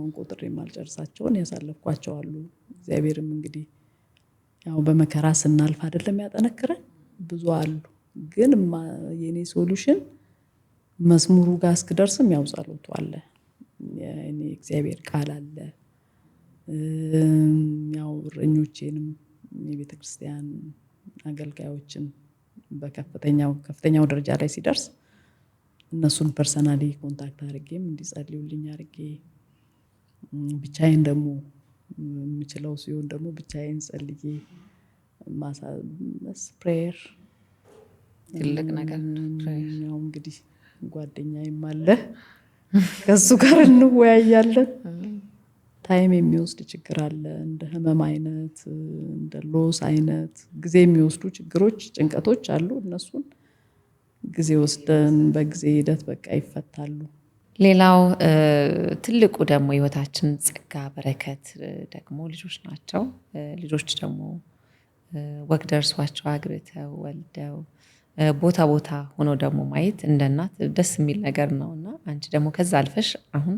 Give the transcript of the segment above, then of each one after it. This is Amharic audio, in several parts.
አሁን ቁጥር የማልጨርሳቸውን ያሳለፍኳቸው አሉ። እግዚአብሔርም እንግዲህ ያው በመከራ ስናልፍ አይደለም ያጠነክረን ብዙ አሉ። ግን የኔ ሶሉሽን መስሙሩ ጋር እስክደርስም ያው ጸሎቱ አለ። የኔ እግዚአብሔር ቃል አለ። ያው እረኞቼንም የቤተክርስቲያን አገልጋዮችን ከፍተኛው ደረጃ ላይ ሲደርስ እነሱን ፐርሰናሊ ኮንታክት አድርጌም እንዲጸልዩልኝ አድርጌ ብቻዬን ደግሞ የምችለው ሲሆን ደግሞ ብቻዬን ጸልዬ ፕሬየር ትልቅ ነገር ያው እንግዲህ ጓደኛዬም አለ ከሱ ጋር እንወያያለን። ታይም የሚወስድ ችግር አለ እንደ ህመም አይነት እንደ ሎስ አይነት ጊዜ የሚወስዱ ችግሮች ጭንቀቶች አሉ። እነሱን ጊዜ ወስደን በጊዜ ሂደት በቃ ይፈታሉ። ሌላው ትልቁ ደግሞ ህይወታችን ጸጋ በረከት ደግሞ ልጆች ናቸው። ልጆች ደግሞ ወግ ደርሷቸው አግብተው ወልደው ቦታ ሆኖ ደግሞ ማየት እንደ እናት ደስ የሚል ነገር ነውና አንቺ ደግሞ ከዛ አልፈሽ አሁን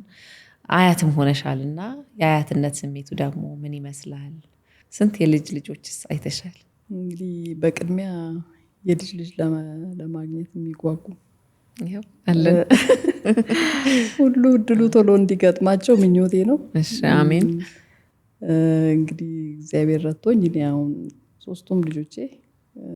አያትም ሆነሻልና የአያትነት ስሜቱ ደግሞ ምን ይመስላል? ስንት ልጆችስ አይተሻል? እንግዲህ በቅድሚያ የልጅ ለማግኘት የሚጓጉ ይኸው አለን። ሁሉ እድሉ ቶሎ እንዲገጥማቸው ምኞቴ ነው። እሺ አሜን። እንግዲህ እግዚአብሔር ረድቶኝ እኔ አሁን 3ቱም ልጆቼ